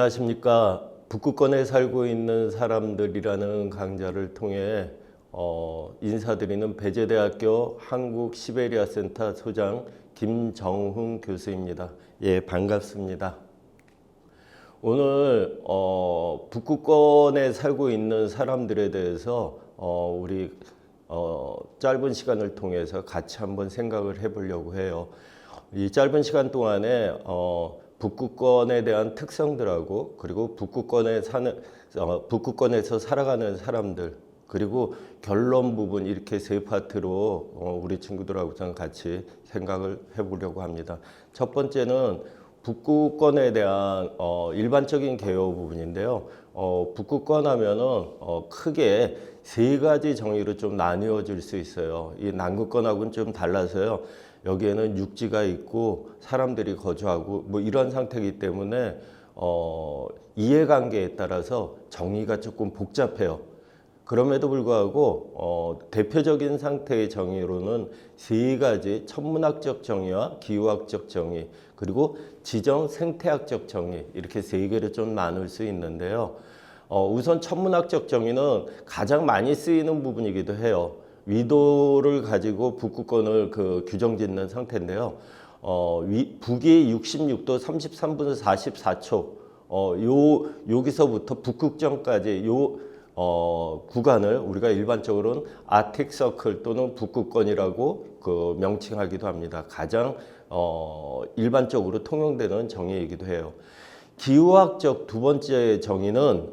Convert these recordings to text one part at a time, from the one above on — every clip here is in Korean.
안녕하십니까. 북극권에 살고 있는 사람들이라는 강좌를 통해 인사드리는 배재대학교 한국시베리아센터 소장 김정훈 교수입니다. 예, 반갑습니다. 오늘 북극권에 살고 있는 사람들에 대해서 우리 짧은 시간을 통해서 같이 한번 생각을 해보려고 해요. 이 짧은 시간 동안에 북극권에 대한 특성들하고 그리고 북극권에서 살아가는 사람들 그리고 결론 부분 이렇게 세 파트로 우리 친구들하고 저는 같이 생각을 해보려고 합니다. 첫 번째는 북극권에 대한 일반적인 개요 부분인데요. 북극권 하면은 크게 세 가지 정의로 좀 나뉘어질 수 있어요. 이 남극권하고는 좀 달라서요. 여기에는 육지가 있고 사람들이 거주하고 뭐 이런 상태이기 때문에 이해관계에 따라서 정의가 조금 복잡해요. 그럼에도 불구하고 대표적인 상태의 정의로는 세 가지 천문학적 정의와 기후학적 정의 그리고 지정 생태학적 정의 이렇게 세 개를 좀 나눌 수 있는데요. 우선 천문학적 정의는 가장 많이 쓰이는 부분이기도 해요. 위도를 가지고 북극권을 규정짓는 상태인데요. 북위 66도 33분 44초 여기서부터 북극점까지 구간을 우리가 일반적으로는 아틱 서클 또는 북극권이라고 명칭하기도 합니다. 가장 일반적으로 통용되는 정의이기도 해요. 기후학적 두 번째 정의는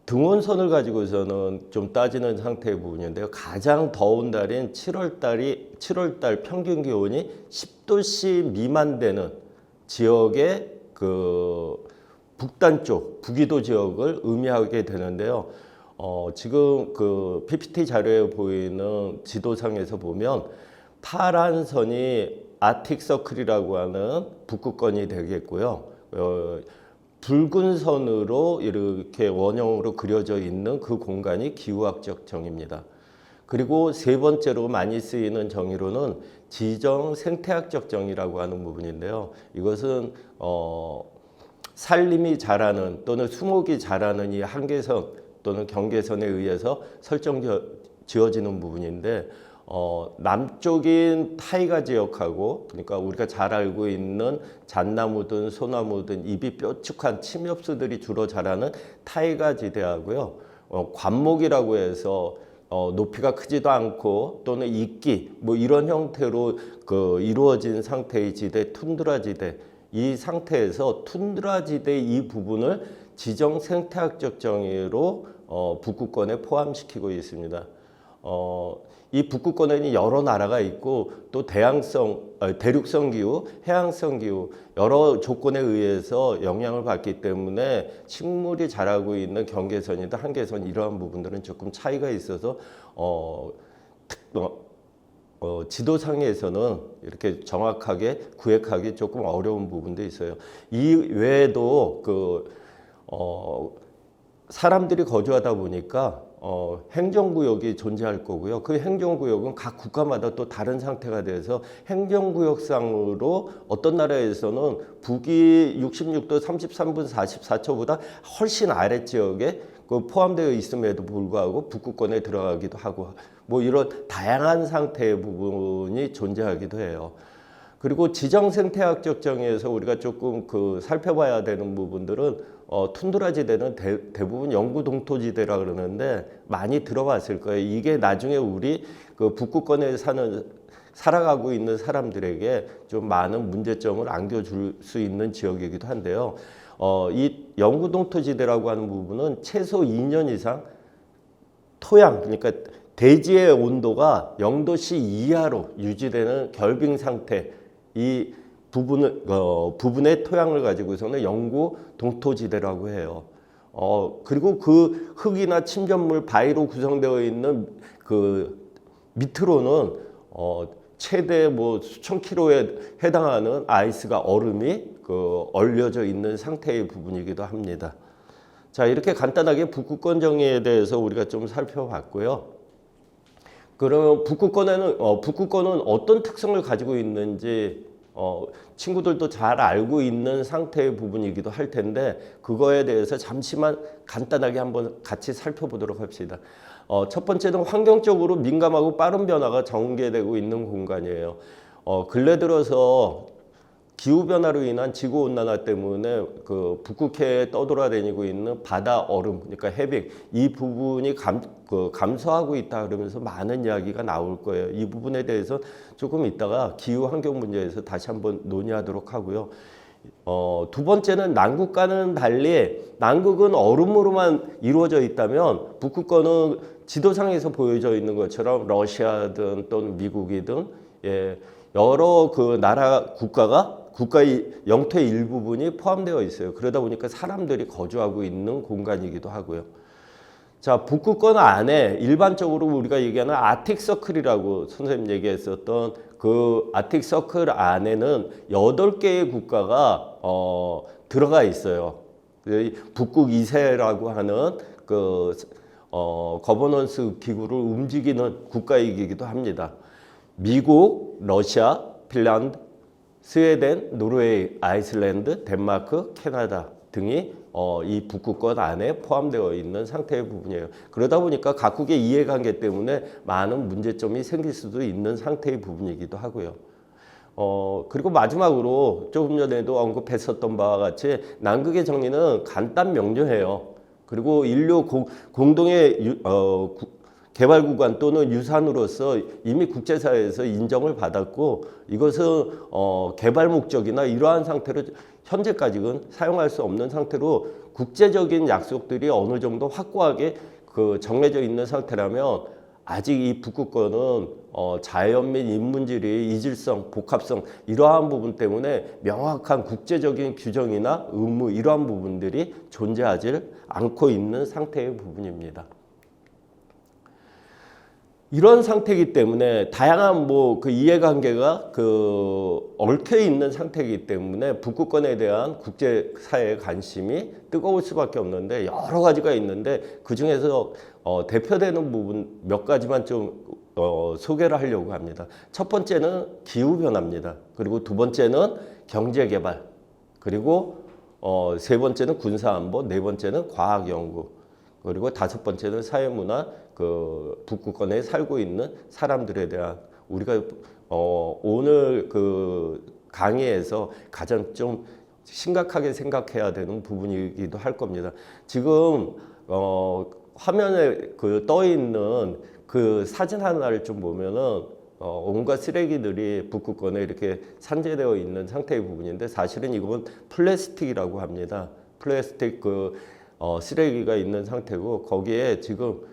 등온선을 가지고서는 좀 따지는 상태의 부분인데요. 가장 더운 달인 7월달 평균 기온이 10도씨 미만 되는 지역의 북단 쪽, 북위도 지역을 의미하게 되는데요. 지금 PPT 자료에 보이는 지도상에서 보면 파란 선이 아틱 서클이라고 하는 북극권이 되겠고요. 붉은 선으로 이렇게 원형으로 그려져 있는 그 공간이 기후학적 정의입니다. 그리고 세 번째로 많이 쓰이는 정의로는 지정 생태학적 정의라고 하는 부분인데요. 이것은 산림이 자라는 또는 수목이 자라는 이 한계선 또는 경계선에 의해서 지어지는 부분인데 남쪽인 타이가 지역하고 그러니까 우리가 잘 알고 있는 잣나무든 소나무든 잎이 뾰족한 침엽수들이 주로 자라는 타이가 지대하고요. 관목이라고 해서 높이가 크지도 않고 또는 이끼 뭐 이런 형태로 이루어진 상태의 지대 툰드라 지대 이 상태에서 툰드라 지대 이 부분을 지정 생태학적 정의로 북극권에 포함시키고 있습니다. 이 북극권에는 여러 나라가 있고 또 대륙성 기후, 해양성 기후 여러 조건에 의해서 영향을 받기 때문에 식물이 자라고 있는 경계선이나 한계선 이러한 부분들은 조금 차이가 있어서 지도상에서는 이렇게 정확하게 구획하기 조금 어려운 부분도 있어요. 이 외에도 사람들이 거주하다 보니까 행정구역이 존재할 거고요. 그 행정구역은 각 국가마다 또 다른 상태가 돼서 행정구역상으로 어떤 나라에서는 북위 66도 33분 44초보다 훨씬 아래 지역에 포함되어 있음에도 불구하고 북극권에 들어가기도 하고 뭐 이런 다양한 상태의 부분이 존재하기도 해요. 그리고 지정 생태학적 정의에서 우리가 조금 살펴봐야 되는 부분들은 툰드라 지대는 대부분 영구 동토지대라 그러는데 많이 들어봤을 거예요. 이게 나중에 우리 북극권에 살아가고 있는 사람들에게 좀 많은 문제점을 안겨줄 수 있는 지역이기도 한데요. 이 영구 동토지대라고 하는 부분은 최소 2년 이상 토양 그러니까 대지의 온도가 0도씨 이하로 유지되는 결빙 상태 이 부분의 토양을 가지고서는 영구 동토지대라고 해요. 그리고 그 흙이나 침전물 바위로 구성되어 있는 밑으로는 최대 수천 킬로에 해당하는 아이스가 얼음이 얼려져 있는 상태의 부분이기도 합니다. 자, 이렇게 간단하게 북극권 정의에 대해서 우리가 좀 살펴봤고요. 그러면 북극권은 어떤 특성을 가지고 있는지 친구들도 잘 알고 있는 상태의 부분이기도 할 텐데 그거에 대해서 잠시만 간단하게 한번 같이 살펴보도록 합시다. 첫 번째는 환경적으로 민감하고 빠른 변화가 전개되고 있는 공간이에요. 근래 들어서 기후변화로 인한 지구온난화 때문에 그 북극해에 떠돌아다니고 있는 바다 얼음, 그러니까 해빙, 이 부분이 감소하고 있다 그러면서 많은 이야기가 나올 거예요. 이 부분에 대해서 조금 이따가 기후 환경 문제에서 다시 한번 논의하도록 하고요. 두 번째는 남극과는 달리 남극은 얼음으로만 이루어져 있다면 북극권은 지도상에서 보여져 있는 것처럼 러시아든 또는 미국이든 여러 그 나라 국가의 영토의 일부분이 포함되어 있어요. 그러다 보니까 사람들이 거주하고 있는 공간이기도 하고요. 자, 북극권 안에 일반적으로 우리가 얘기하는 아틱 서클이라고 선생님 얘기했었던 그 아틱 서클 안에는 8개의 국가가 들어가 있어요. 북극 2세라고 하는 그 거버넌스 기구를 움직이는 국가이기도 합니다. 미국, 러시아, 핀란드, 스웨덴, 노르웨이, 아이슬란드, 덴마크, 캐나다 등이 이 북극권 안에 포함되어 있는 상태의 부분이에요. 그러다 보니까 각국의 이해관계 때문에 많은 문제점이 생길 수도 있는 상태의 부분이기도 하고요. 그리고 마지막으로 조금 전에도 언급했었던 바와 같이 남극의 정의는 간단 명료해요. 그리고 인류 공동의 개발 구간 또는 유산으로서 이미 국제사회에서 인정을 받았고 이것은 개발 목적이나 이러한 상태로 현재까지는 사용할 수 없는 상태로 국제적인 약속들이 어느 정도 확고하게 정해져 있는 상태라면 아직 이 북극권은 자연 및 인문지리의 이질성, 복합성 이러한 부분 때문에 명확한 국제적인 규정이나 의무 이러한 부분들이 존재하지 않고 있는 상태의 부분입니다. 이런 상태이기 때문에 다양한 그 이해관계가 얽혀 있는 상태이기 때문에 북극권에 대한 국제사회의 관심이 뜨거울 수밖에 없는데 여러 가지가 있는데 그 중에서 대표되는 부분 몇 가지만 좀 소개를 하려고 합니다. 첫 번째는 기후변화입니다. 그리고 두 번째는 경제개발, 그리고 세 번째는 군사안보, 네 번째는 과학연구, 그리고 다섯 번째는 사회문화, 북극권에 살고 있는 사람들에 대한 우리가 오늘 강의에서 가장 좀 심각하게 생각해야 되는 부분이기도 할 겁니다. 지금 화면에 떠 있는 그 사진 하나를 좀 보면은 온갖 쓰레기들이 북극권에 이렇게 산재되어 있는 상태의 부분인데 사실은 이건 플라스틱이라고 합니다. 플라스틱 쓰레기가 있는 상태고 거기에 지금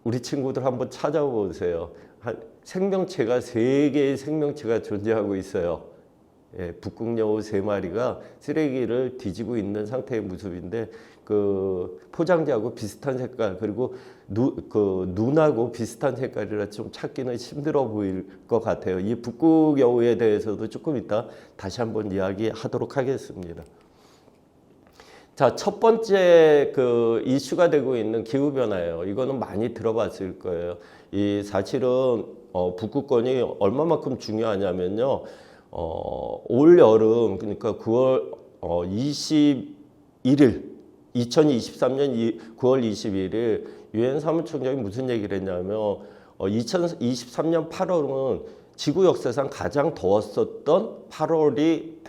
우리 친구들 한번 찾아보세요. 생명체가 3개의 생명체가 존재하고 있어요. 북극여우 3마리가 쓰레기를 뒤지고 있는 상태의 모습인데 포장지하고 비슷한 색깔 그리고 눈하고 비슷한 색깔이라 좀 찾기는 힘들어 보일 것 같아요. 이 북극여우에 대해서도 조금 이따 다시 한번 이야기하도록 하겠습니다. 자, 첫 번째 이슈가 되고 있는 기후변화예요. 이거는 많이 들어봤을 거예요. 사실은 북극권이 얼마만큼 중요하냐면요. 올 여름 그러니까 9월 21일 2023년 9월 21일 유엔 사무총장이 무슨 얘기를 했냐면 2023년 8월은 지구 역사상 가장 더웠었던 8월이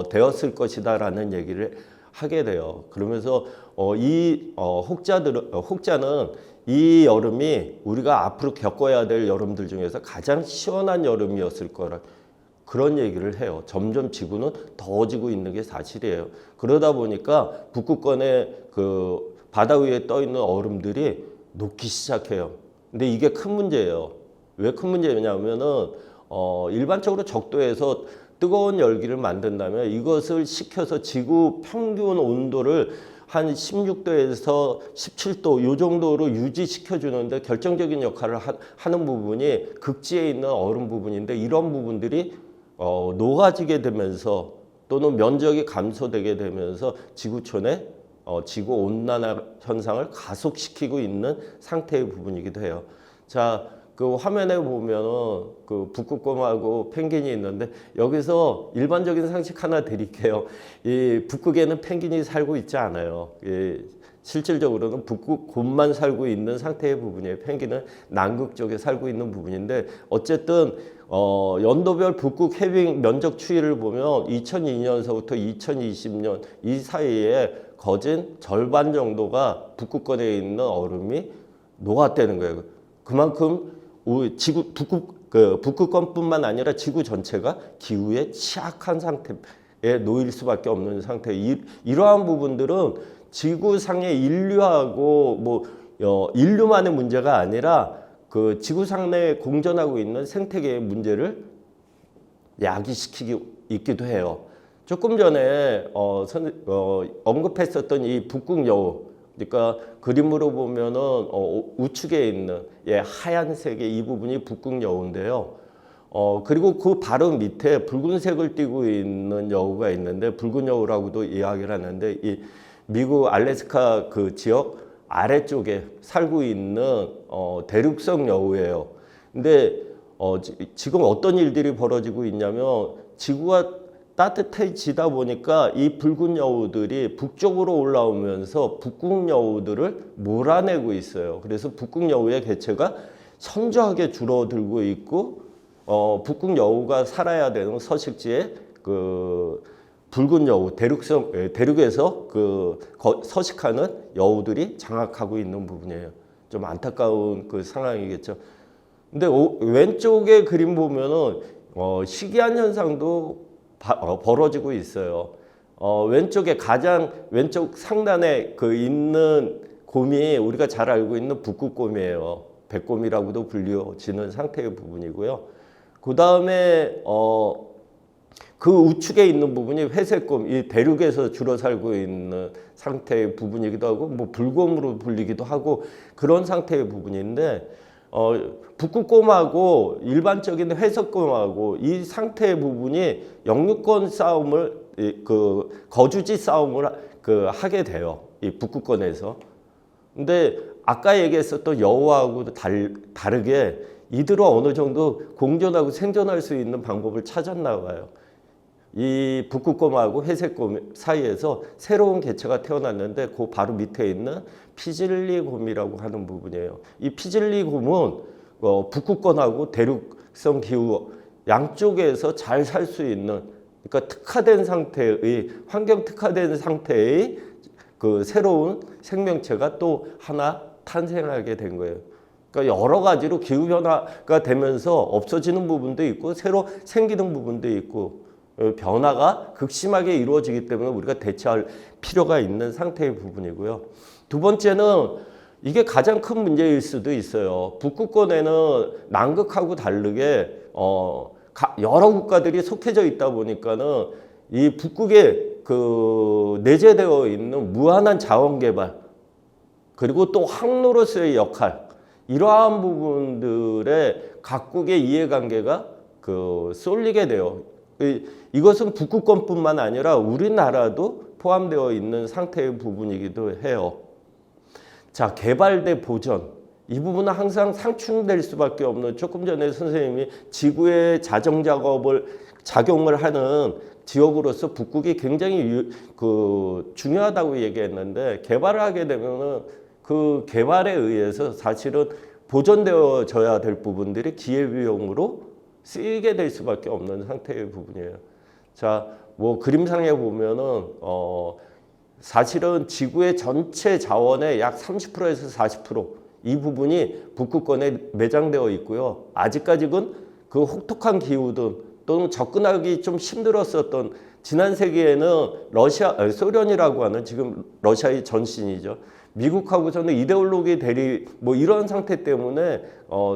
되었을 것이다라는 얘기를 하게 돼요. 그러면서 혹자는 이 여름이 우리가 앞으로 겪어야 될 여름들 중에서 가장 시원한 여름이었을 거라 그런 얘기를 해요. 점점 지구는 더워지고 있는 게 사실이에요. 그러다 보니까 북극권의 바다 위에 떠 있는 얼음들이 녹기 시작해요. 근데 이게 큰 문제예요. 왜 큰 문제냐면은 일반적으로 적도에서 뜨거운 열기를 만든다면 이것을 식혀서 지구 평균 온도를 한 16도에서 17도 이 정도로 유지시켜 주는데 결정적인 역할을 하는 부분이 극지에 있는 얼음 부분인데 이런 부분들이 녹아지게 되면서 또는 면적이 감소되게 되면서 지구촌의 지구 온난화 현상을 가속시키고 있는 상태의 부분이기도 해요. 자, 그 화면에 보면은 그 북극곰하고 펭귄이 있는데 여기서 일반적인 상식 하나 드릴게요. 이 북극에는 펭귄이 살고 있지 않아요. 실질적으로는 북극곰만 살고 있는 상태의 부분이에요. 펭귄은 남극 쪽에 살고 있는 부분인데 어쨌든 연도별 북극 해빙 면적 추이를 보면 2002년서부터 2020년 이 사이에 거진 절반 정도가 북극권에 있는 얼음이 녹았다는 거예요. 그만큼 지구 북극권뿐만 아니라 지구 전체가 기후에 취약한 상태에 놓일 수밖에 없는 상태. 이러한 부분들은 지구상의 인류하고 인류만의 문제가 아니라 그 지구상 내에 공존하고 있는 생태계의 문제를 야기시키기도 해요. 조금 전에 언급했었던 이 북극 여우, 그러니까 그림으로 보면은 우측에 있는 하얀색의 이 부분이 북극 여우인데요. 그리고 그 바로 밑에 붉은색을 띠고 있는 여우가 있는데 붉은 여우라고도 이야기를 하는데 이 미국 알래스카 그 지역 아래쪽에 살고 있는 대륙성 여우예요. 근데 지금 어떤 일들이 벌어지고 있냐면 지구가 따뜻해지다 보니까 이 붉은 여우들이 북쪽으로 올라오면서 북극 여우들을 몰아내고 있어요. 그래서 북극 여우의 개체가 현저하게 줄어들고 있고 북극 여우가 살아야 되는 서식지에 그 붉은 여우, 대륙에서 서식하는 여우들이 장악하고 있는 부분이에요. 좀 안타까운 그 상황이겠죠. 근데 왼쪽의 그림 보면은 희귀한 현상도 벌어지고 있어요. 왼쪽에 가장 왼쪽 상단에 있는 곰이 우리가 잘 알고 있는 북극곰이에요. 백곰이라고도 불리워지는 상태의 부분이고요. 그 다음에 그 우측에 있는 부분이 회색곰, 이 대륙에서 주로 살고 있는 상태의 부분이기도 하고, 불곰으로 불리기도 하고 그런 상태의 부분인데, 북극곰하고 일반적인 회색곰하고 이 상태의 부분이 영유권 싸움을, 거주지 싸움을 하게 돼요. 이 북극권에서. 근데 아까 얘기했었던 여우하고 다르게 이들은 어느 정도 공존하고 생존할 수 있는 방법을 찾았나 봐요. 이 북극곰하고 회색곰 사이에서 새로운 개체가 태어났는데 그 바로 밑에 있는 피질리곰이라고 하는 부분이에요. 이 피질리곰은 북극권하고 대륙성 기후 양쪽에서 잘 살 수 있는, 그러니까 특화된 상태의, 환경 특화된 상태의 그 새로운 생명체가 또 하나 탄생하게 된 거예요. 그러니까 여러 가지로 기후 변화가 되면서 없어지는 부분도 있고 새로 생기는 부분도 있고 변화가 극심하게 이루어지기 때문에 우리가 대처할 필요가 있는 상태의 부분이고요. 두 번째는 이게 가장 큰 문제일 수도 있어요. 북극권에는 남극하고 다르게 여러 국가들이 속해져 있다 보니까는 이 북극에 내재되어 있는 무한한 자원 개발 그리고 또 항로로서의 역할, 이러한 부분들의 각국의 이해관계가 쏠리게 돼요. 이것은 북극권뿐만 아니라 우리나라도 포함되어 있는 상태의 부분이기도 해요. 자, 개발 대 보전. 이 부분은 항상 상충될 수밖에 없는, 조금 전에 선생님이 지구의 작용을 하는 지역으로서 북극이 굉장히 중요하다고 얘기했는데, 개발을 하게 되면은 그 개발에 의해서 사실은 보존되어져야 될 부분들이 기회비용으로 쓰이게 될 수밖에 없는 상태의 부분이에요. 자, 그림상에 보면은 사실은 지구의 전체 자원의 약 30%에서 40% 부분이 북극권에 매장되어 있고요. 아직까지는 그 혹독한 기후든 또는 접근하기 좀 힘들었었던 지난 세기에는 소련이라고 하는, 지금 러시아의 전신이죠. 미국하고서는 이데올로기 대립 이런 상태 때문에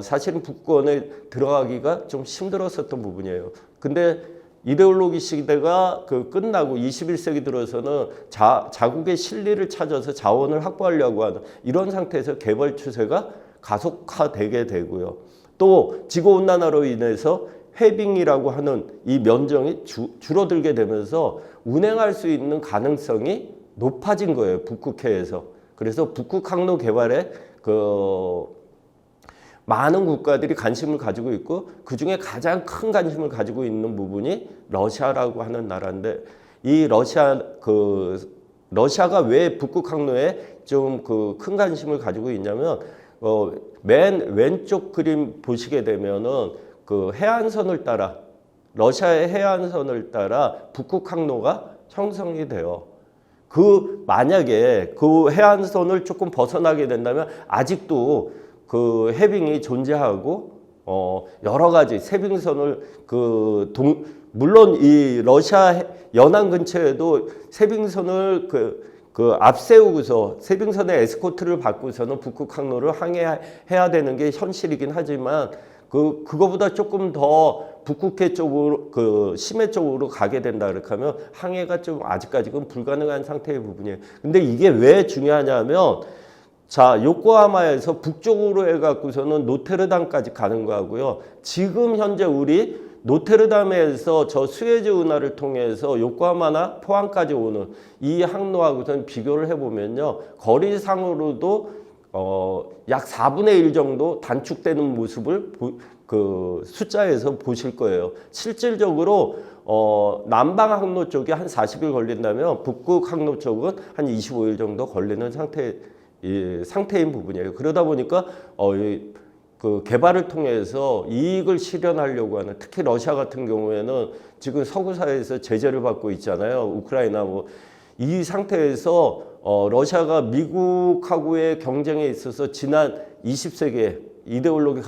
사실은 북극권에 들어가기가 좀 힘들었었던 부분이에요. 근데 이데올로기 시대가 끝나고 21세기 들어서는 자국의 실리를 찾아서 자원을 확보하려고 하는 이런 상태에서 개발 추세가 가속화되게 되고요. 또 지구온난화로 인해서 해빙이라고 하는 이 면적이 줄어들게 되면서 운행할 수 있는 가능성이 높아진 거예요. 북극해에서. 그래서 북극 항로 개발에 많은 국가들이 관심을 가지고 있고 그중에 가장 큰 관심을 가지고 있는 부분이 러시아라고 하는 나라인데 이 러시아가 왜 북극 항로에 좀 그 큰 관심을 가지고 있냐면 맨 왼쪽 그림 보시게 되면은 그 해안선을 따라 러시아의 해안선을 따라 북극 항로가 형성이 돼요. 만약에 그 해안선을 조금 벗어나게 된다면 아직도 그 해빙이 존재하고 여러 가지 세빙선을 물론 이 러시아 연안 근처에도 세빙선을 앞세우고서 세빙선의 에스코트를 받고서는 북극 항로를 항해해야 되는 게 현실이긴 하지만 그거보다 조금 더 북극해 쪽으로 심해 쪽으로 가게 된다 그렇게 하면 항해가 좀 아직까지는 불가능한 상태의 부분이에요. 근데 이게 왜 중요하냐면 자, 요코하마에서 북쪽으로 해갖고서는 노테르담까지 가는 거하고요. 지금 현재 우리 노테르담에서 저 수에즈 운하를 통해서 요코하마나 포항까지 오는 이 항로하고선 비교를 해보면요. 거리상으로도 약 4분의 1 정도 단축되는 모습을 숫자에서 보실 거예요. 실질적으로 남방 항로 쪽이 한 40일 걸린다면 북극 항로 쪽은 한 25일 정도 걸리는 상태인 부분이에요. 그러다 보니까 개발을 통해서 이익을 실현하려고 하는 특히 러시아 같은 경우에는 지금 서구 사회에서 제재를 받고 있잖아요. 우크라이나 이 상태에서 러시아가 미국하고의 경쟁에 있어서 지난 20세기에 이데올로기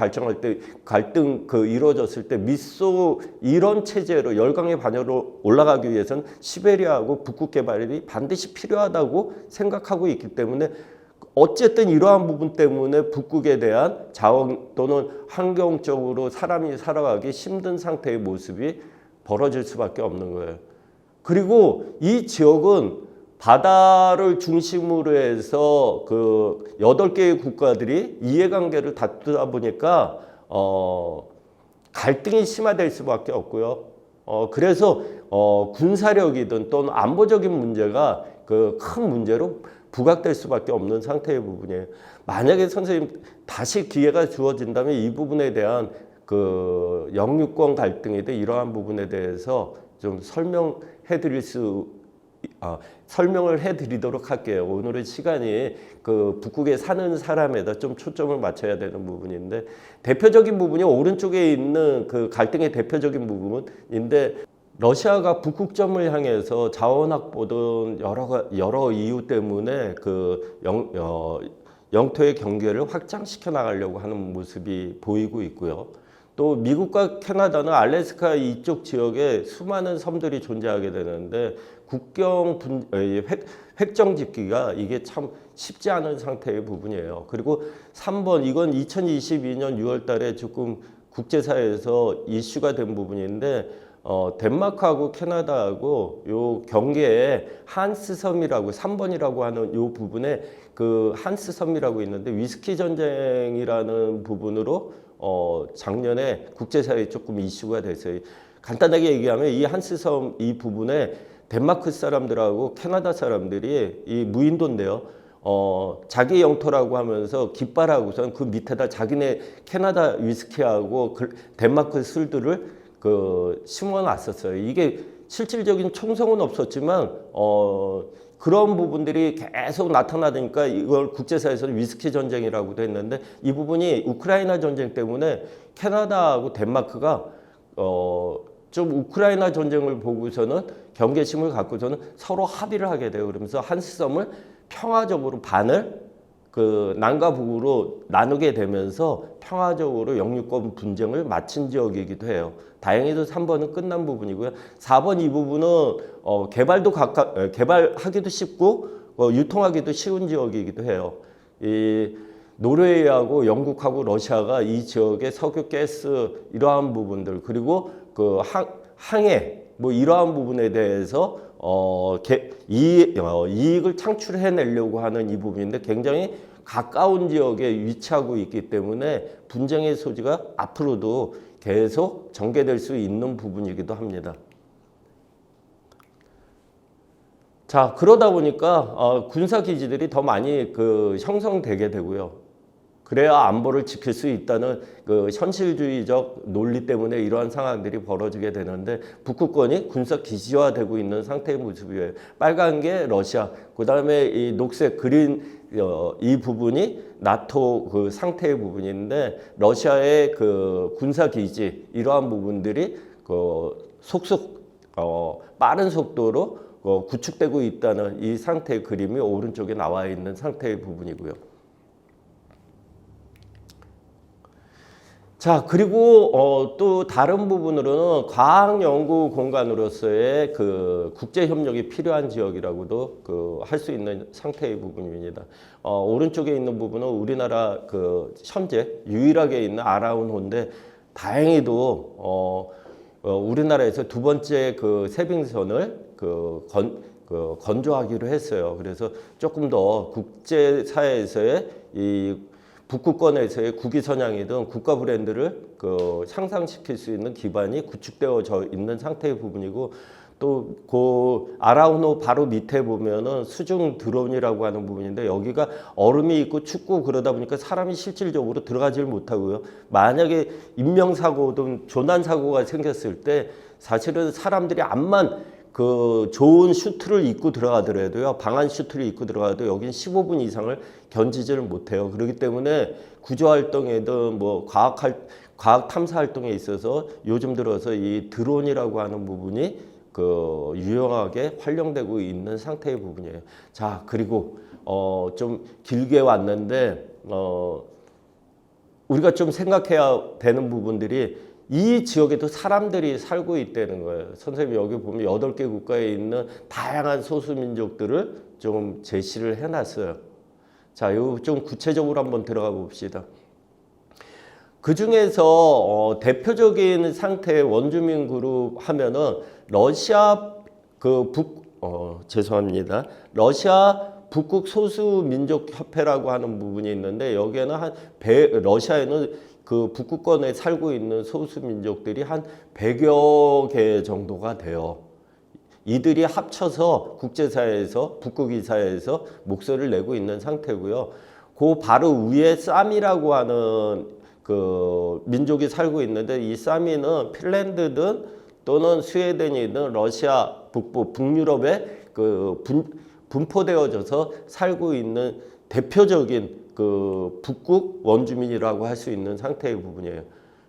갈등 이루어졌을 때 미소 이런 체제로 열강의 반열로 올라가기 위해서는 시베리아하고 북극 개발이 반드시 필요하다고 생각하고 있기 때문에 어쨌든 이러한 부분 때문에 북극에 대한 자원 또는 환경적으로 사람이 살아가기 힘든 상태의 모습이 벌어질 수밖에 없는 거예요. 그리고 이 지역은 바다를 중심으로 해서 8개의 국가들이 이해관계를 다투다 보니까 갈등이 심화될 수밖에 없고요. 그래서 군사력이든 또는 안보적인 문제가 큰 문제로 부각될 수밖에 없는 상태의 부분이에요. 만약에 선생님 다시 기회가 주어진다면 이 부분에 대한 영유권 갈등이든 이러한 부분에 대해서 좀 설명을 해드리도록 할게요. 오늘의 시간이 북극에 사는 사람에다 좀 초점을 맞춰야 되는 부분인데 대표적인 부분이 오른쪽에 있는 갈등의 대표적인 부분인데 러시아가 북극점을 향해서 자원 확보든 여러 이유 때문에 영토의 경계를 확장시켜 나가려고 하는 모습이 보이고 있고요. 또 미국과 캐나다는 알래스카 이쪽 지역에 수많은 섬들이 존재하게 되는데 국경 획정 짓기가 이게 참 쉽지 않은 상태의 부분이에요. 그리고 3번 이건 2022년 6월 달에 조금 국제사회에서 이슈가 된 부분인데 덴마크하고 캐나다하고 요 경계에 한스섬이라고 3번이라고 하는 요 부분에 한스섬이라고 있는데 위스키 전쟁이라는 부분으로 작년에 국제사회에 조금 이슈가 됐어요. 간단하게 얘기하면 이 한스섬 이 부분에 덴마크 사람들하고 캐나다 사람들이 이 무인도인데요. 자기 영토라고 하면서 깃발하고선 그 밑에다 자기네 캐나다 위스키하고 덴마크 술들을 심어놨었어요. 이게 실질적인 총성은 없었지만 그런 부분들이 계속 나타나니까 이걸 국제사회에서는 위스키 전쟁이라고도 했는데 이 부분이 우크라이나 전쟁 때문에 캐나다하고 덴마크가 좀 우크라이나 전쟁을 보고서는 경계심을 갖고서는 서로 합의를 하게 돼요. 그러면서 한스섬을 평화적으로 반을 남과 북으로 나누게 되면서 평화적으로 영유권 분쟁을 마친 지역이기도 해요. 다행히도 3번은 끝난 부분이고요. 4번 이 부분은 개발하기도 쉽고 유통하기도 쉬운 지역이기도 해요. 이 노르웨이하고 영국하고 러시아가 이 지역의 석유, 가스 이러한 부분들 그리고 항해 이러한 부분에 대해서 이익을 창출해내려고 하는 이 부분인데 굉장히 가까운 지역에 위치하고 있기 때문에 분쟁의 소지가 앞으로도 계속 전개될 수 있는 부분이기도 합니다. 자, 그러다 보니까 군사기지들이 더 많이 형성되게 되고요. 그래야 안보를 지킬 수 있다는 그 현실주의적 논리 때문에 이러한 상황들이 벌어지게 되는데 북극권이 군사 기지화되고 있는 상태의 모습이에요. 빨간 게 러시아, 그다음에 이 녹색 그린 이 부분이 나토 그 상태의 부분인데 러시아의 그 군사 기지 이러한 부분들이 그 속속 빠른 속도로 구축되고 있다는 이 상태의 그림이 오른쪽에 나와 있는 상태의 부분이고요. 자, 그리고 또 다른 부분으로는 과학 연구 공간으로서의 그 국제 협력이 필요한 지역이라고도 그 할 수 있는 상태의 부분입니다. 오른쪽에 있는 부분은 우리나라 그 현재 유일하게 있는 아라운호인데 다행히도 우리나라에서 두 번째 그 세빙선을 건조하기로 했어요. 그래서 조금 더 국제사회에서의 이 북극권에서의 국위 선양이든 국가 브랜드를 향상시킬 수 있는 기반이 구축되어져 있는 상태의 부분이고 또 그 아라운호 바로 밑에 보면은 수중 드론이라고 하는 부분인데 여기가 얼음이 있고 춥고 그러다 보니까 사람이 실질적으로 들어가질 못하고요. 만약에 인명사고든 조난사고가 생겼을 때 사실은 사람들이 암만 그 좋은 슈트를 입고 들어가더라도요, 방한 슈트를 입고 들어가도 여긴 15분 이상을 견디지를 못해요. 그렇기 때문에 구조활동에든 뭐 과학 탐사 활동에 있어서 요즘 들어서 이 드론이라고 하는 부분이 그 유용하게 활용되고 있는 상태의 부분이에요. 자, 그리고 좀 길게 왔는데 우리가 좀 생각해야 되는 부분들이 이 지역에도 사람들이 살고 있다는 거예요. 선생님이 여기 보면 8개 국가에 있는 다양한 소수민족들을 좀 제시를 해놨어요. 자, 요 좀 구체적으로 한번 들어가 봅시다. 그 중에서 대표적인 상태의 원주민 그룹 하면은 러시아 죄송합니다. 러시아 북극 소수민족협회라고 하는 부분이 있는데 여기에는 러시아에는 그 북극권에 살고 있는 소수민족들이 한 100여 개 정도가 돼요. 이들이 합쳐서 국제사회에서 북극이사회에서 목소리를 내고 있는 상태고요. 그 바로 위에 사미라고 하는 그 민족이 살고 있는데 이 사미는 핀란드든 또는 스웨덴이든 러시아 북부 북유럽에 그 분포되어져서 살고 있는 대표적인 그 북극 원주민이라고 할 수 있는 상태의 부분이에요.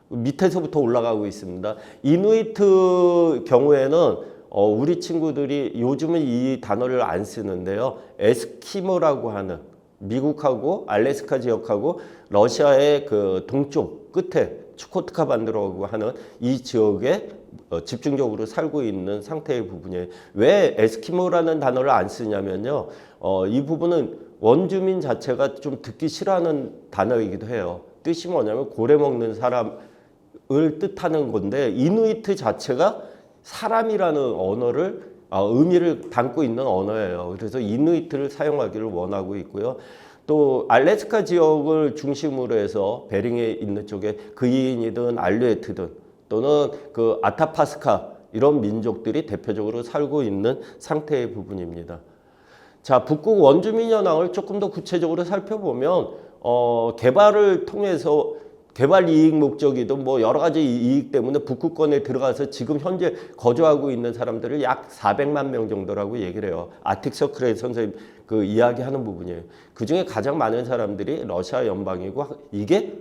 밑에서부터 올라가고 있습니다. 이누이트 경우에는 우리 친구들이 요즘은 이 단어를 안 쓰는데요. 에스키모라고 하는 미국하고 알래스카 지역하고 러시아의 그 동쪽 끝에 추코트카 반도라고 하는 이 지역에 집중적으로 살고 있는 상태의 부분이에요. 왜 에스키모라는 단어를 안 쓰냐면요. 이 부분은 원주민 자체가 좀 듣기 싫어하는 단어이기도 해요. 뜻이 뭐냐면 고래 먹는 사람을 뜻하는 건데 이누이트 자체가 사람이라는 언어를 의미를 담고 있는 언어예요. 그래서 이누이트를 사용하기를 원하고 있고요. 또 알래스카 지역을 중심으로 해서 베링에 있는 쪽에 그이인이든 알류에트든 또는 그 아타파스카 이런 민족들이 대표적으로 살고 있는 상태의 부분입니다. 자, 북극 원주민 현황을 조금 더 구체적으로 살펴보면 개발을 통해서 개발 이익 목적이든 뭐 여러 가지 이익 때문에 북극권에 들어가서 지금 현재 거주하고 있는 사람들을 약 400만 명 정도라고 얘기를 해요. 아틱 서클의 선생님 그 이야기하는 부분이에요. 그 중에 가장 많은 사람들이 러시아 연방이고 이게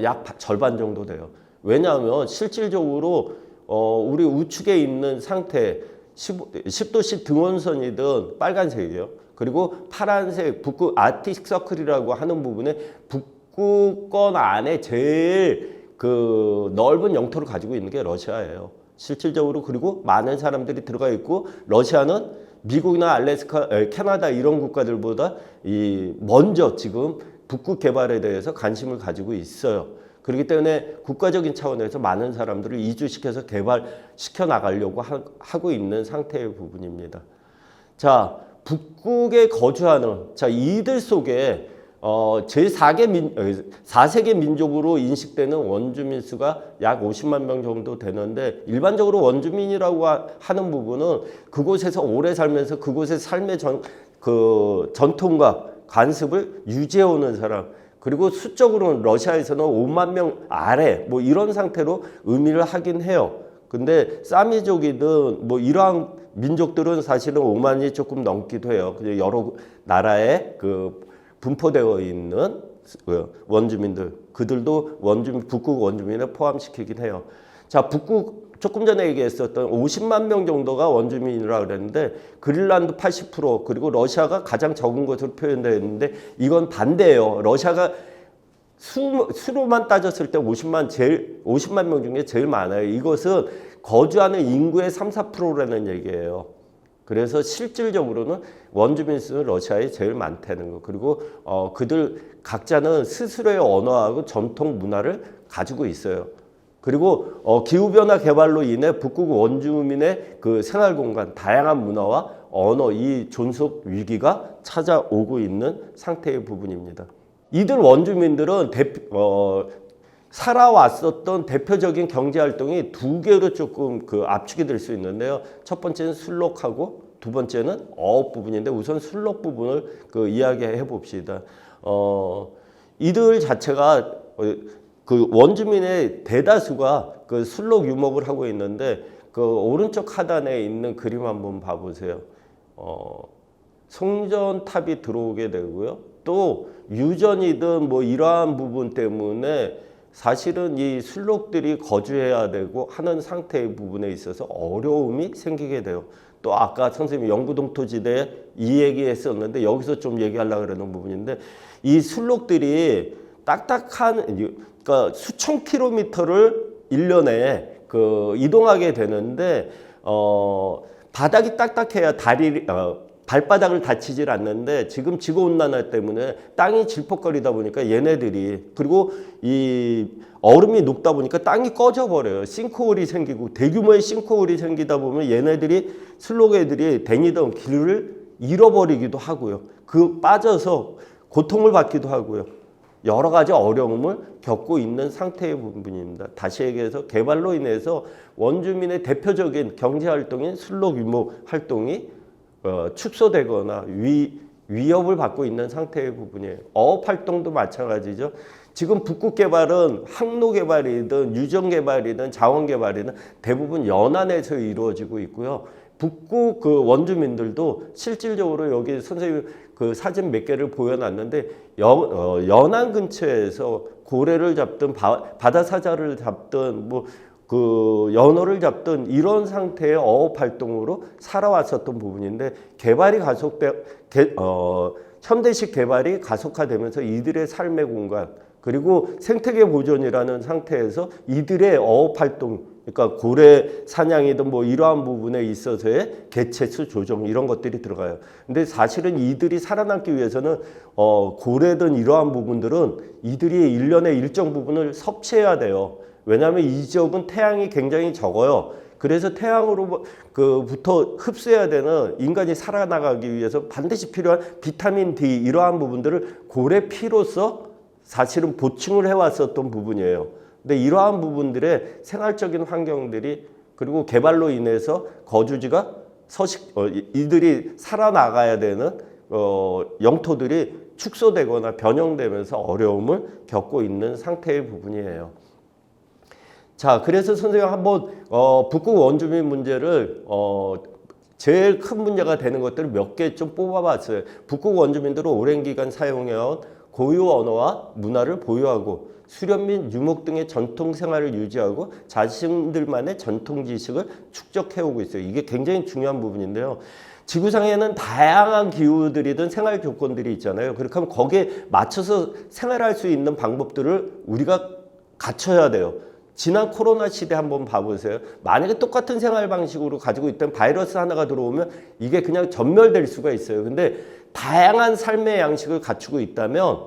약 절반 정도 돼요. 왜냐하면 실질적으로 우리 우측에 있는 상태 10도씨 등원선이든 빨간색이에요. 그리고 파란색 북극 아틱 서클이라고 하는 부분에 북극권 안에 제일 그 넓은 영토를 가지고 있는 게 러시아예요. 실질적으로. 그리고 많은 사람들이 들어가 있고 러시아는 미국이나 알래스카, 캐나다 이런 국가들보다 먼저 지금 북극 개발에 대해서 관심을 가지고 있어요. 그렇기 때문에 국가적인 차원에서 많은 사람들을 이주시켜서 개발시켜 나가려고 하고 있는 상태의 부분입니다. 자, 북극에 거주하는 이들 속에 제4세계 민족으로 인식되는 원주민 수가 약 50만 명 정도 되는데 일반적으로 원주민이라고 하는 부분은 그곳에서 오래 살면서 그곳의 삶의 전통과 관습을 유지해오는 사람, 그리고 수적으로는 러시아에서는 5만 명 아래 뭐 이런 상태로 의미를 하긴 해요. 근데 사미족이든 뭐 이러한 민족들은 사실은 5만이 조금 넘기도 해요. 그냥 여러 나라에 그 분포되어 있는 원주민들, 그들도 북극 원주민에 포함시키긴 해요. 자, 북극 조금 전에 얘기했었던 50만 명 정도가 원주민이라고 그랬는데 그린란드 80% 그리고 러시아가 가장 적은 것으로 표현되어 있는데 이건 반대예요. 러시아가 수로만 따졌을 때 50만 명 중에 제일 많아요. 이것은 거주하는 인구의 3, 4%라는 얘기예요. 그래서 실질적으로는 원주민 수는 러시아에 제일 많다는 거. 그리고 그들 각자는 스스로의 언어하고 전통 문화를 가지고 있어요. 그리고 기후변화 개발로 인해 북극 원주민의 그 생활 공간, 다양한 문화와 언어, 이 존속 위기가 찾아오고 있는 상태의 부분입니다. 이들 원주민들은 살아왔었던 대표적인 경제 활동이 두 개로 조금 그 압축이 될 수 있는데요. 첫 번째는 술록하고 두 번째는 어업 부분인데 우선 술록 부분을 그 이야기해 봅시다. 이들 자체가 그 원주민의 대다수가 그 술록 유목을 하고 있는데 그 오른쪽 하단에 있는 그림 한번 봐보세요. 송전탑이 들어오게 되고요. 또 유전이든 뭐 이러한 부분 때문에 사실은 이 술록들이 거주해야 되고 하는 상태의 부분에 있어서 어려움이 생기게 돼요. 또 아까 선생님이 영구동토지대 이 얘기했었는데 여기서 좀 얘기하려고 그러는 부분인데 이 술록들이 딱딱한 그러니까 수천 킬로미터를 1년에 그 이동하게 되는데 바닥이 딱딱해야 발바닥을 다치질 않는데 지금 지구온난화 때문에 땅이 질퍽거리다 보니까 얘네들이 그리고 이 얼음이 녹다 보니까 땅이 꺼져버려요. 싱크홀이 생기고 대규모의 싱크홀이 생기다 보면 얘네들이 술록 애들이 다니던 길을 잃어버리기도 하고요. 그 빠져서 고통을 받기도 하고요. 여러 가지 어려움을 겪고 있는 상태의 부분입니다. 다시 얘기해서 개발로 인해서 원주민의 대표적인 경제활동인 술록 유목 활동이 축소되거나 위협을 받고 있는 상태의 부분이에요. 어업 활동도 마찬가지죠. 지금 북극 개발은 항로 개발이든 유전 개발이든 자원 개발이든 대부분 연안에서 이루어지고 있고요. 북극 그 원주민들도 실질적으로 여기 선생님 그 사진 몇 개를 보여놨는데 연안 근처에서 고래를 잡든 바다 사자를 잡든 뭐 그 연어를 잡든 이런 상태의 어업 활동으로 살아왔었던 부분인데 개발이 현대식 개발이 가속화되면서 이들의 삶의 공간 그리고 생태계 보존이라는 상태에서 이들의 어업 활동 그러니까 고래 사냥이든 뭐 이러한 부분에 있어서의 개체수 조정 이런 것들이 들어가요. 근데 사실은 이들이 살아남기 위해서는 고래든 이러한 부분들은 이들이 1년에 일정 부분을 섭취해야 돼요. 왜냐하면 이 지역은 태양이 굉장히 적어요. 그래서 태양으로부터 흡수해야 되는 인간이 살아나가기 위해서 반드시 필요한 비타민 D 이러한 부분들을 고래 피로서 사실은 보충을 해왔었던 부분이에요. 근데 이러한 부분들의 생활적인 환경들이 그리고 개발로 인해서 거주지가 이들이 살아나가야 되는 영토들이 축소되거나 변형되면서 어려움을 겪고 있는 상태의 부분이에요. 자, 그래서 선생님 한번 북극 원주민 문제를 제일 큰 문제가 되는 것들을 몇 개 좀 뽑아봤어요. 북극 원주민들은 오랜 기간 사용해온 고유 언어와 문화를 보유하고 수렵 및 유목 등의 전통 생활을 유지하고 자신들만의 전통 지식을 축적해오고 있어요. 이게 굉장히 중요한 부분인데요. 지구상에는 다양한 기후들이든 생활 조건들이 있잖아요. 그렇게 하면 거기에 맞춰서 생활할 수 있는 방법들을 우리가 갖춰야 돼요. 지난 코로나 시대 한번 봐보세요. 만약에 똑같은 생활 방식으로 가지고 있던 바이러스 하나가 들어오면 이게 그냥 전멸될 수가 있어요. 근데 다양한 삶의 양식을 갖추고 있다면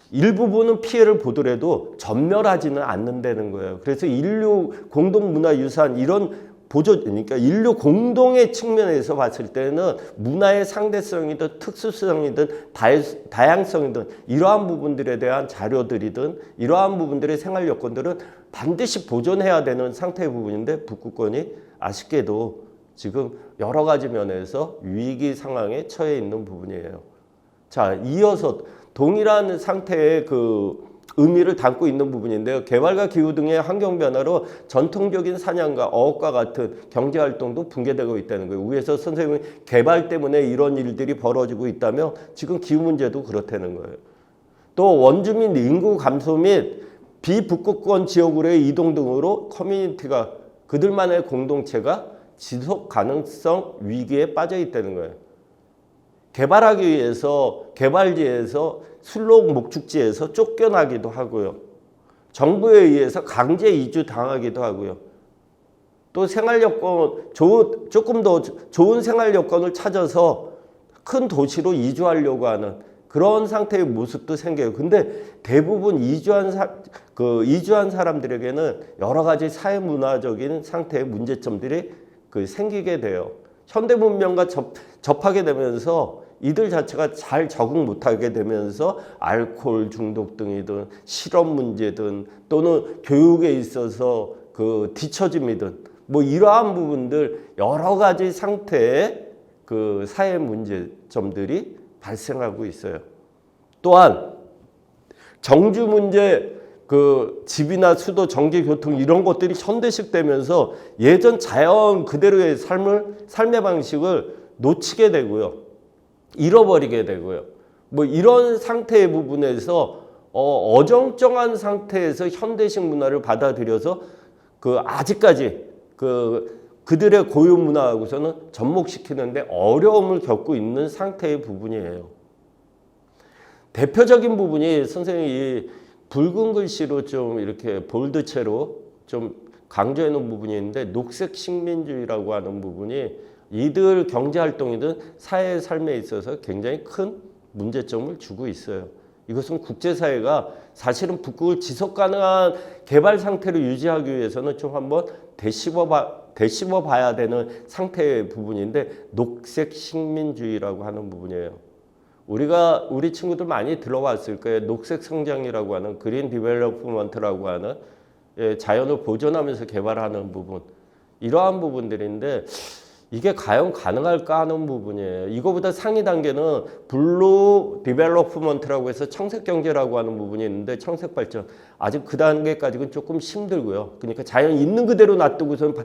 일부분은 피해를 보더라도 전멸하지는 않는다는 거예요. 그래서 인류 공동문화유산 이런 그러니까 인류 공동의 측면에서 봤을 때는 문화의 상대성이든 특수성이든 다양성이든 이러한 부분들에 대한 자료들이든 이러한 부분들의 생활 여건들은 반드시 보존해야 되는 상태의 부분인데 북극권이 아쉽게도 지금 여러 가지 면에서 위기 상황에 처해 있는 부분이에요. 자, 이어서 동일한 상태의 그 의미를 담고 있는 부분인데요. 개발과 기후 등의 환경 변화로 전통적인 사냥과 어업과 같은 경제 활동도 붕괴되고 있다는 거예요. 위에서 선생님이 개발 때문에 이런 일들이 벌어지고 있다며 지금 기후 문제도 그렇다는 거예요. 또 원주민 인구 감소 및 비북극권 지역으로의 이동 등으로 커뮤니티가 그들만의 공동체가 지속 가능성 위기에 빠져 있다는 거예요. 개발하기 위해서 개발지에서 술록 목축지에서 쫓겨나기도 하고요. 정부에 의해서 강제 이주 당하기도 하고요. 또 생활 여건 조금 더 좋은 생활 여건을 찾아서 큰 도시로 이주하려고 하는 그런 상태의 모습도 생겨요. 근데 대부분 이주한 사람들에게는 여러 가지 사회 문화적인 상태의 문제점들이 생기게 돼요. 현대 문명과 접하게 되면서 이들 자체가 잘 적응 못하게 되면서 알코올 중독 등이든 실업 문제든 또는 교육에 있어서 그 뒤처짐이든 뭐 이러한 부분들 여러 가지 상태의 그 사회 문제점들이 발생하고 있어요. 또한 정주 문제, 그 집이나 수도, 전기, 교통 이런 것들이 현대식 되면서 예전 자연 그대로의 삶의 방식을 놓치게 되고요. 잃어버리게 되고요. 뭐 이런 상태의 부분에서 어정쩡한 상태에서 현대식 문화를 받아들여서 아직까지 그들의 고유 문화하고서는 접목시키는데 어려움을 겪고 있는 상태의 부분이에요. 대표적인 부분이 선생님이 붉은 글씨로 좀 이렇게 볼드체로 좀 강조해 놓은 부분이 있는데 녹색 식민주의라고 하는 부분이 이들 경제활동이든 사회 삶에 있어서 굉장히 큰 문제점을 주고 있어요. 이것은 국제사회가 사실은 북극을 지속가능한 개발 상태로 유지하기 위해서는 좀 한번 되씹어 봐야 되는 상태의 부분인데 녹색 식민주의라고 하는 부분이에요. 우리 친구들 많이 들어봤을 거예요. 녹색 성장이라고 하는 그린 디벨롭먼트라고 하는 자연을 보존하면서 개발하는 부분. 이러한 부분들인데 이게 과연 가능할까 하는 부분이에요. 이거보다 상위 단계는 블루 디벨롭먼트라고 해서 청색 경제라고 하는 부분이 있는데 청색 발전. 아직 그 단계까지는 조금 힘들고요. 그러니까 자연 있는 그대로 놔두고선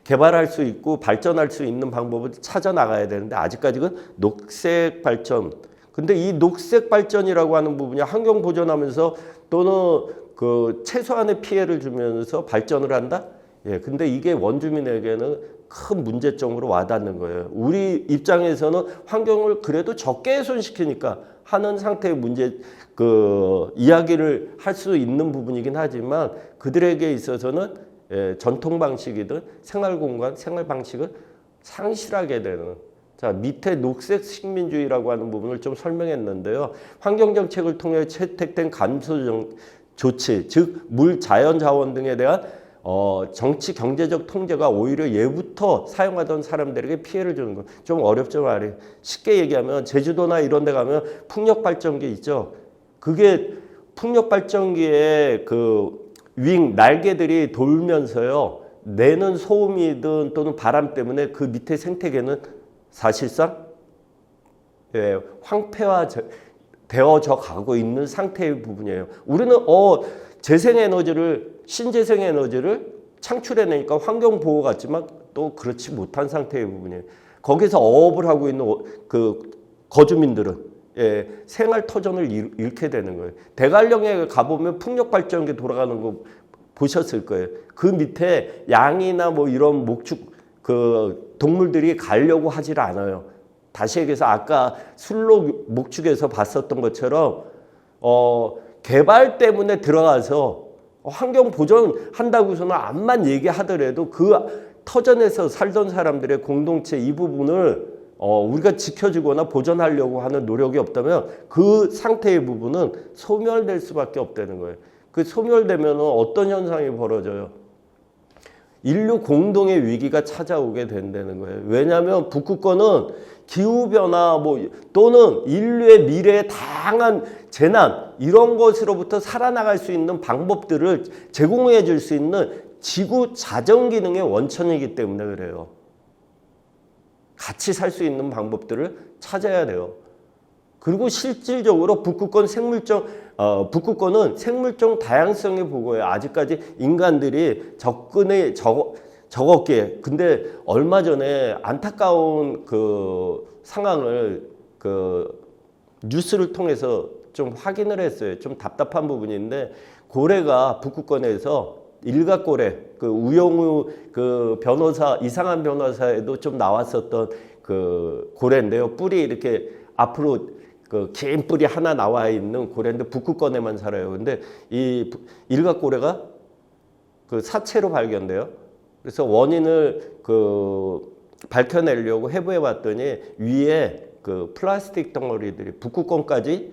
개발할 수 있고 발전할 수 있는 방법을 찾아 나가야 되는데 아직까지는 녹색 발전. 근데 이 녹색 발전이라고 하는 부분이 환경 보존하면서 또는 그 최소한의 피해를 주면서 발전을 한다? 예, 근데 이게 원주민에게는 큰 문제점으로 와닿는 거예요. 우리 입장에서는 환경을 그래도 적게 훼손시키니까 하는 상태의 문제, 이야기를 할 수 있는 부분이긴 하지만 그들에게 있어서는 전통 방식이든 생활 공간, 생활 방식을 상실하게 되는. 자, 밑에 녹색 식민주의라고 하는 부분을 좀 설명했는데요. 환경정책을 통해 채택된 감소 조치, 즉 물, 자연 자원 등에 대한 정치, 경제적 통제가 오히려 예부터 사용하던 사람들에게 피해를 주는 거. 좀 어렵죠, 말이. 쉽게 얘기하면 제주도나 이런 데 가면 풍력 발전기 있죠. 그게 풍력 발전기에 날개들이 돌면서요. 내는 소음이든 또는 바람 때문에 그 밑에 생태계는 사실상 황폐화되어져 가고 있는 상태의 부분이에요. 우리는 신재생에너지를 창출해내니까 환경보호 같지만 또 그렇지 못한 상태의 부분이에요. 거기서 어업을 하고 있는 거주민들은 생활터전을 잃게 되는 거예요. 대관령에 가보면 풍력발전기 돌아가는 거 보셨을 거예요. 그 밑에 양이나 뭐 이런 목축 동물들이 가려고 하질 않아요. 다시 얘기해서 아까 술록 목축에서 봤었던 것처럼 개발 때문에 들어가서 환경 보존한다고 해서는 암만 얘기하더라도 그 터전에서 살던 사람들의 공동체 이 부분을 우리가 지켜주거나 보존하려고 하는 노력이 없다면 그 상태의 부분은 소멸될 수밖에 없다는 거예요. 그 소멸되면 어떤 현상이 벌어져요? 인류 공동의 위기가 찾아오게 된다는 거예요. 왜냐하면 북극권은 기후변화 또는 인류의 미래에 다양한 재난 이런 것으로부터 살아나갈 수 있는 방법들을 제공해 줄 수 있는 지구 자정 기능의 원천이기 때문에 그래요. 같이 살 수 있는 방법들을 찾아야 돼요. 그리고 실질적으로 북극권은 생물종 다양성에 보고요. 아직까지 인간들이 접근이 적었기에. 근데 얼마 전에 안타까운 그 상황을 그 뉴스를 통해서 좀 확인을 했어요. 좀 답답한 부분인데 고래가 북극권에서 일각고래 그 우영우 그 변호사 이상한 변호사에도 좀 나왔었던 그 고래인데요. 뿔이 이렇게 앞으로 그 긴 뿔이 하나 나와 있는 고래인데 북극권에만 살아요. 근데 이 일각고래가 그 사체로 발견돼요. 그래서 원인을 그 밝혀내려고 해부해 봤더니 위에 그 플라스틱 덩어리들이 북극권까지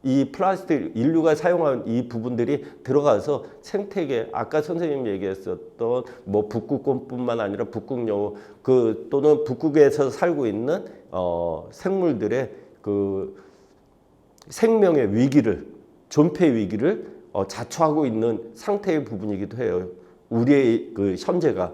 이 플라스틱 인류가 사용한 이 부분들이 들어가서 생태계 아까 선생님 얘기했었던 뭐 북극권뿐만 아니라 북극여우 그 또는 북극에서 살고 있는 생물들의 그 생명의 위기를 존폐 위기를 자초하고 있는 상태의 부분이기도 해요. 우리의 그 현재가.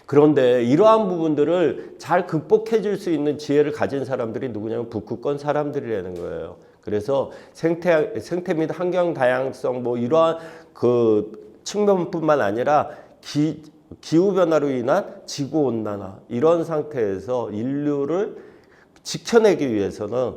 그런데 이러한 부분들을 잘 극복해 줄 수 있는 지혜를 가진 사람들이 누구냐면 북극권 사람들이라는 거예요. 그래서 생태 및 환경 다양성 뭐 이러한 그 측면뿐만 아니라 기후 변화로 인한 지구 온난화 이런 상태에서 인류를 지켜내기 위해서는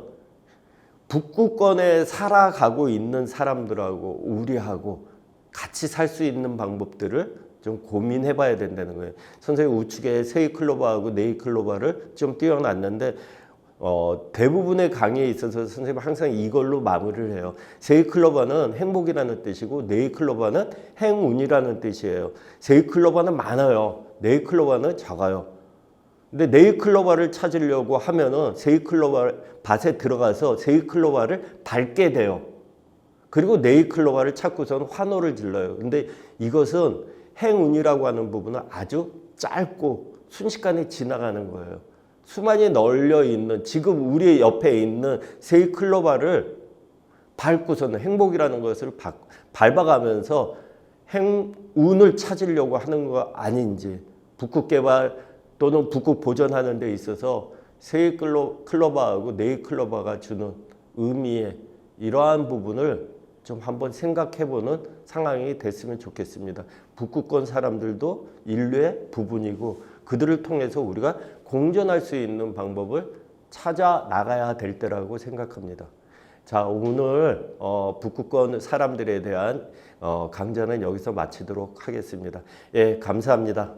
북극권에 살아가고 있는 사람들하고 우리하고 같이 살 수 있는 방법들을 좀 고민해 봐야 된다는 거예요. 선생님 우측에 세이클로바하고 네이클로바를 좀 띄워놨는데 대부분의 강의에 있어서 선생님 항상 이걸로 마무리를 해요. 세이클로바는 행복이라는 뜻이고 네이클로바는 행운이라는 뜻이에요. 세이클로바는 많아요. 네이클로바는 작아요. 근데 네이클로바를 찾으려고 하면은 세이클로바 밭에 들어가서 세이클로바를 밟게 돼요. 그리고 네이클로바를 찾고선 환호를 질러요. 근데 이것은 행운이라고 하는 부분은 아주 짧고 순식간에 지나가는 거예요. 수많이 널려 있는 지금 우리 옆에 있는 세이클로바를 밟고서는 행복이라는 것을 밟아가면서 행운을 찾으려고 하는 거 아닌지 북극 개발 또는 북극 보존하는 데 있어서 세이클로바하고 네이클로바가 주는 의미의 이러한 부분을 좀 한번 생각해보는 상황이 됐으면 좋겠습니다. 북극권 사람들도 인류의 부분이고 그들을 통해서 우리가 공존할 수 있는 방법을 찾아 나가야 될 때라고 생각합니다. 자, 오늘 북극권 사람들에 대한 강좌는 여기서 마치도록 하겠습니다. 예, 감사합니다.